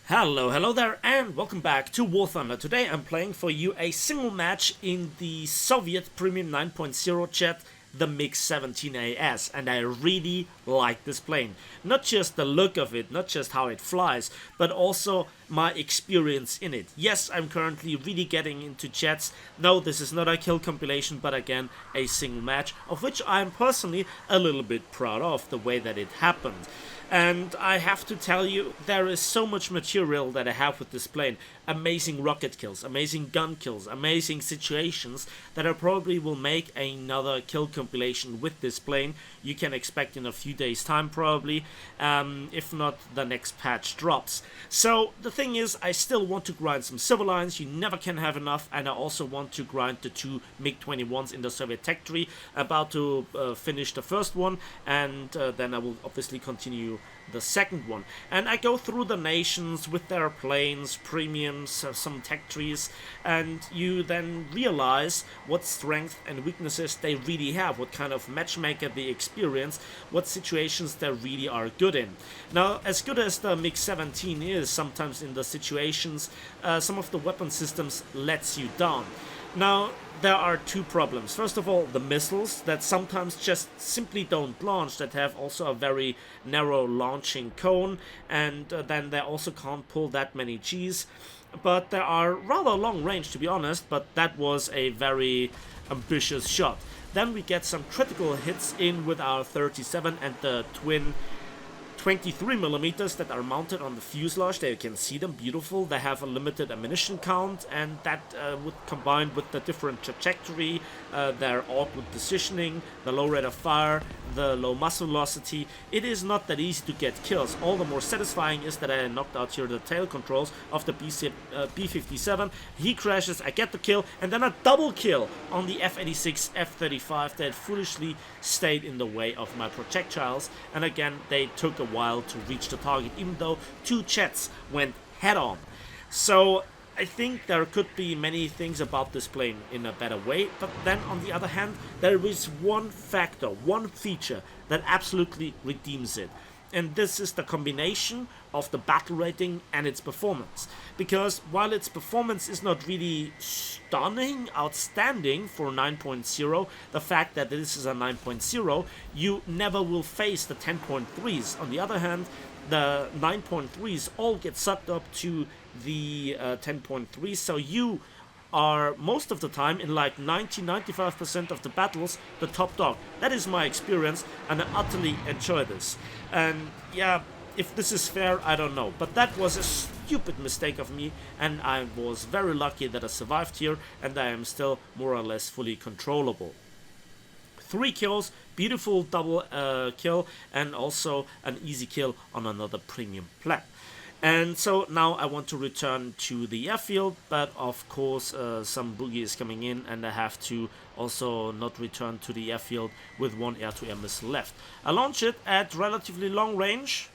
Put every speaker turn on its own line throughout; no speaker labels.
Hello there, and welcome back to War Thunder. Today I'm playing for you a single match in the Soviet Premium 9.0 jet, the Mig-17AS, and I really like this plane. Not just the look of it, not just how it flies, but also my experience in it. Yes, I'm currently really getting into jets. No, this is not a kill compilation, but again, a single match, of which I'm personally a little bit proud of the way that it happened. And I have to tell you, there is so much material that I have with this plane. Amazing rocket kills, amazing gun kills, amazing situations that I probably will make another kill compilation with this plane. You can expect in a few days time probably, if not the next patch drops. So the thing is, I still want to grind some civil lines. You never can have enough, and I also want to grind the two MiG-21s in the Soviet tech tree. About to finish the first one, and then I will obviously continue the second one. And I go through the nations with their planes, premiums, some tech trees, and you then realize what strengths and weaknesses they really have, what kind of matchmaker they experience, what situations they really are good in. Now, as good as the MiG-17 is sometimes in the situations, some of the weapon systems lets you down. Now, there are two problems. First of all, the missiles that sometimes just simply don't launch, that have also a very narrow launching cone, and then they also can't pull that many Gs. But they are rather long range, to be honest, but that was a very ambitious shot. Then we get some critical hits in with our 37 and the twin 23mm that are mounted on the fuselage. There you can see them, beautiful. They have a limited ammunition count, and that would combine with the different trajectory, their awkward positioning, the low rate of fire, the low muzzle velocity. It is not that easy to get kills. All the more satisfying is that I knocked out here the tail controls of the B-57. He crashes, I get the kill, and then a double kill on the F-86, F-35 that foolishly stayed in the way of my projectiles. And again, they took a while to reach the target, even though two jets went head-on. So I think there could be many things about this plane in a better way, but then on the other hand, there is one factor, one feature that absolutely redeems it. And this is the combination of the battle rating and its performance. Because while its performance is not really stunning, outstanding for 9.0, the fact that this is a 9.0, you never will face the 10.3s. On the other hand, the 9.3s all get sucked up to the 10.3s, so you are most of the time, in like 90-95% of the battles, the top dog. That is my experience, and I utterly enjoy this. And yeah, if this is fair, I don't know, but that was a stupid mistake of me, and I was very lucky that I survived here, and I am still more or less fully controllable. 3 kills, beautiful double kill, and also an easy kill on another premium plane. And so now I want to return to the airfield, but of course some boogie is coming in, and I have to also not return to the airfield with one air-to-air missile left. I launch it at relatively long range,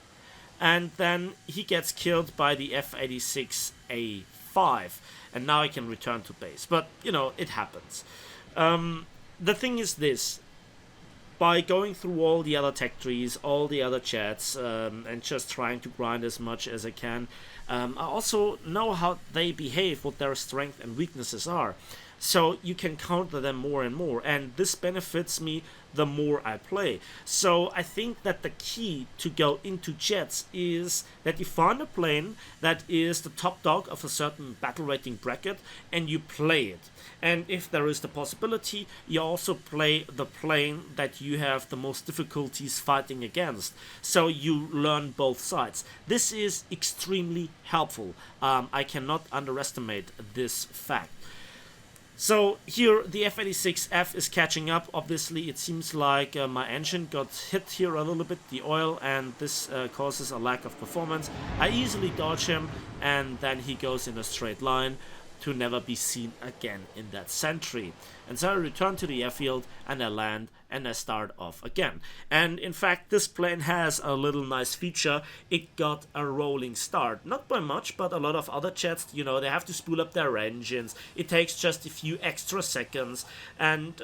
and then he gets killed by the F-86A5, and now I can return to base. But, you know, it happens. The thing is this. By going through all the other tech trees, all the other chats, and just trying to grind as much as I can, I also know how they behave, what their strengths and weaknesses are. So you can counter them more and more, and this benefits me the more I play. So I think that the key to go into jets is that you find a plane that is the top dog of a certain battle rating bracket, and you play it. And if there is the possibility, you also play the plane that you have the most difficulties fighting against. So you learn both sides. This is extremely helpful. I cannot underestimate this fact. So here the F-86F is catching up. Obviously it seems like my engine got hit here a little bit, the oil, and this causes a lack of performance. I easily dodge him, and then he goes in a straight line to never be seen again in that century. And so I return to the airfield, and I land, and I start off again. And in fact, this plane has a little nice feature. It got a rolling start. Not by much, but a lot of other jets, you know, they have to spool up their engines. It takes just a few extra seconds, and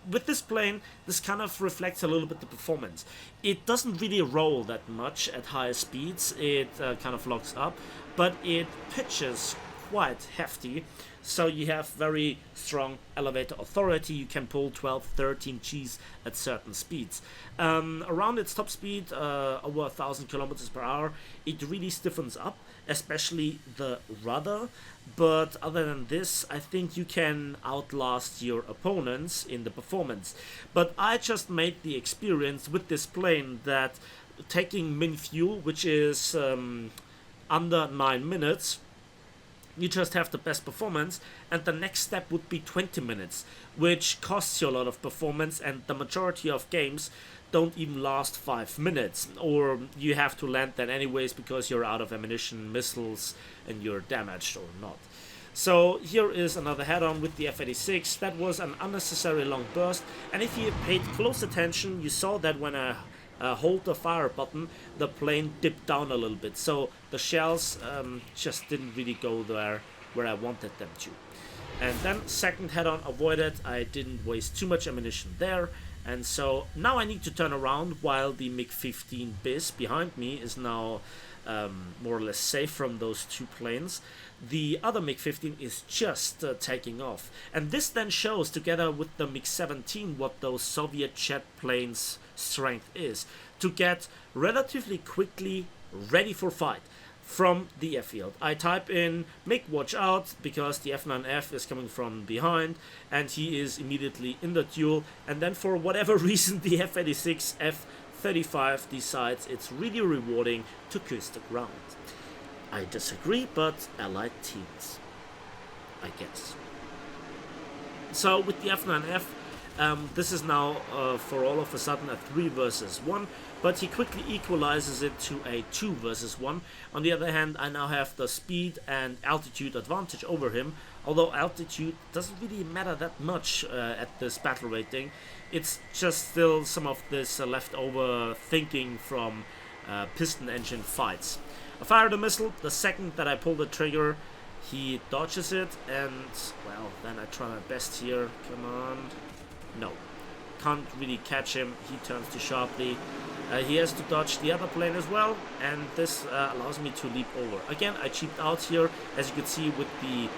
with this plane, this kind of reflects a little bit the performance. It doesn't really roll that much at higher speeds, it kind of locks up, but it pitches quite hefty, so you have very strong elevator authority. You can pull 12, 13 Gs at certain speeds. Around its top speed, over 1,000 kilometers per hour, it really stiffens up, especially the rudder. But other than this, I think you can outlast your opponents in the performance. But I just made the experience with this plane that taking min fuel, which is under 9 minutes, you just have the best performance, and the next step would be 20 minutes, which costs you a lot of performance, and the majority of games don't even last 5 minutes, or you have to land that anyways because you're out of ammunition, missiles, and you're damaged or not. So here is another head-on with the F-86. That was an unnecessary long burst, and if you paid close attention, you saw that when I hold the fire button, the plane dipped down a little bit, so the shells just didn't really go there where I wanted them to. And then second head-on avoided. I didn't waste too much ammunition there, and so now I need to turn around while the Mig-17AS behind me is now more or less safe from those two planes. The other Mig-15 is just taking off, and this then shows, together with the Mig-17, what those Soviet jet planes' strength is, to get relatively quickly ready for fight from the airfield. I type in Mig watch out because the F9F is coming from behind and he is immediately in the duel, and then for whatever reason the F-86 F-35 decides it's really rewarding to kiss the ground. I disagree, but allied teams, I guess. So with the F9F, this is now for all of a sudden a 3 versus 1, but he quickly equalizes it to a 2 versus 1. On the other hand, I now have the speed and altitude advantage over him, although altitude doesn't really matter that much at this battle rating. It's just still some of this leftover thinking from piston engine fights. I fire the missile. The second that I pull the trigger, he dodges it, and well, then I try my best here. Come on. No, can't really catch him. He turns too sharply. He has to dodge the other plane as well, and this allows me to leap over. Again, I cheaped out here, as you can see, with the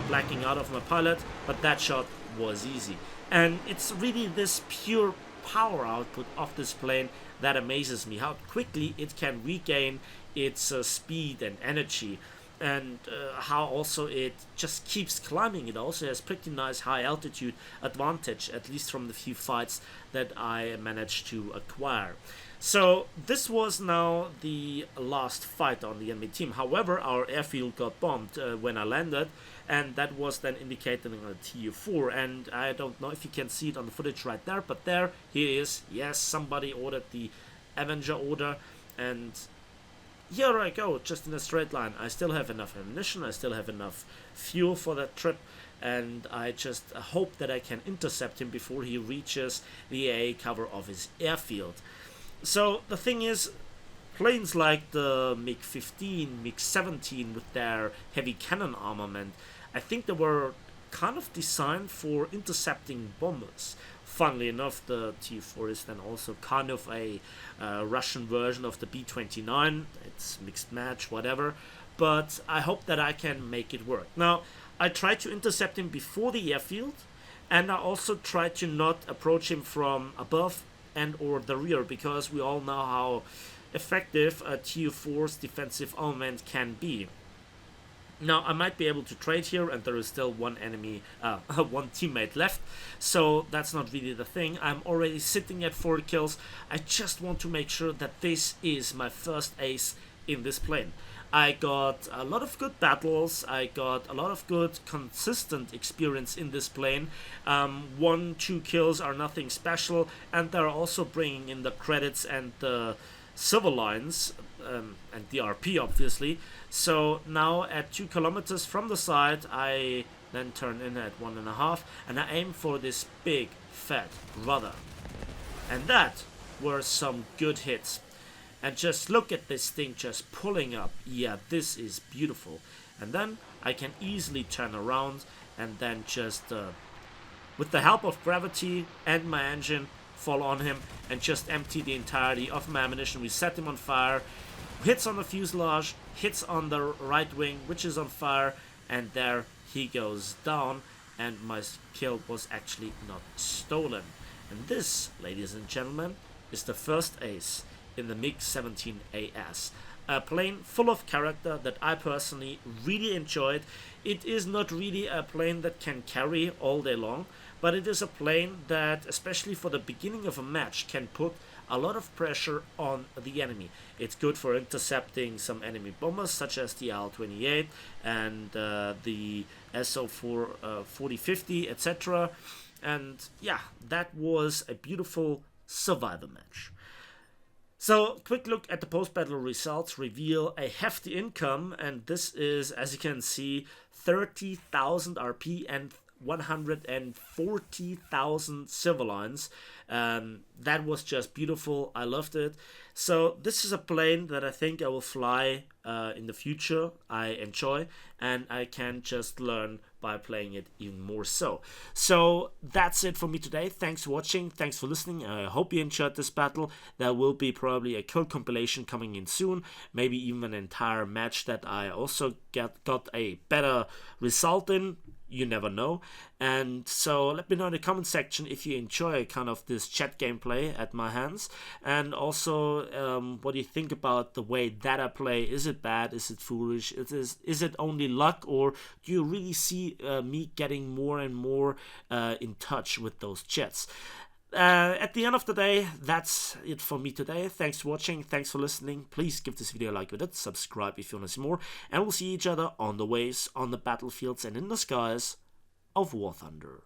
blacking out of my pilot, but that shot was easy. And it's really this pure power output of this plane that amazes me, how quickly it can regain its speed and energy, and how also it just keeps climbing. It also has pretty nice high altitude advantage, at least from the few fights that I managed to acquire. So this was now the last fight on the enemy team. However, our airfield got bombed when I landed, and that was then indicated on the TU4, and I don't know if you can see it on the footage right there, but there he is. Yes, somebody ordered the Avenger order, and here I go, just in a straight line. I still have enough ammunition, I still have enough fuel for that trip, and I just hope that I can intercept him before he reaches the AA cover of his airfield. So the thing is, planes like the MiG-15, MiG-17 with their heavy cannon armament, I think they were kind of designed for intercepting bombers. Funnily enough, the T4 is then also kind of a Russian version of the B-29. It's mixed match, whatever. But I hope that I can make it work. Now, I tried to intercept him before the airfield, and I also tried to not approach him from above and or the rear, because we all know how effective a Tu-4's defensive armament can be. Now, I might be able to trade here, and there is still one enemy, one teammate left, so that's not really the thing. I'm already sitting at 4 kills. I just want to make sure that this is my first ace in this plane. I got a lot of good battles, I got a lot of good consistent experience in this plane. 1-2 kills are nothing special, and they're also bringing in the credits and the silver lines, and the RP obviously. So now at 2 kilometers from the side, I then turn in at 1.5, and I aim for this big fat rudder. And that were some good hits. And just look at this thing just pulling up. Yeah, this is beautiful. And then I can easily turn around and then just with the help of gravity and my engine, fall on him and just empty the entirety of my ammunition. We set him on fire, hits on the fuselage, hits on the right wing, which is on fire, and there he goes down, and my kill was actually not stolen. And this, ladies and gentlemen, is the first ace in the Mig-17AS. A plane full of character that I personally really enjoyed. It is not really a plane that can carry all day long, but it is a plane that, especially for the beginning of a match, can put a lot of pressure on the enemy. It's good for intercepting some enemy bombers such as the Al-28 and the SO-4 4050, etc. And yeah, that was a beautiful survival match. So, quick look at the post-battle results reveal a hefty income, and this is, as you can see, 30,000 RP and 140,000 silver lines. That was just beautiful. I loved it. So this is a plane that I think I will fly in the future. I enjoy, and I can just learn by playing it even more so. So that's it for me today. Thanks for watching. Thanks for listening. I hope you enjoyed this battle. There will be probably a kill compilation coming in soon. Maybe even an entire match that I also got a better result in. You never know. And so let me know in the comment section if you enjoy kind of this chat gameplay at my hands, and also what do you think about the way that I play. Is it bad? Is it foolish? Is it only luck, or do you really see me getting more and more in touch with those jets? At the end of the day, that's it for me today. Thanks for watching, thanks for listening. Please give this video a like with it, subscribe if you want to see more, and we'll see each other on the waves, on the battlefields, and in the skies of War Thunder.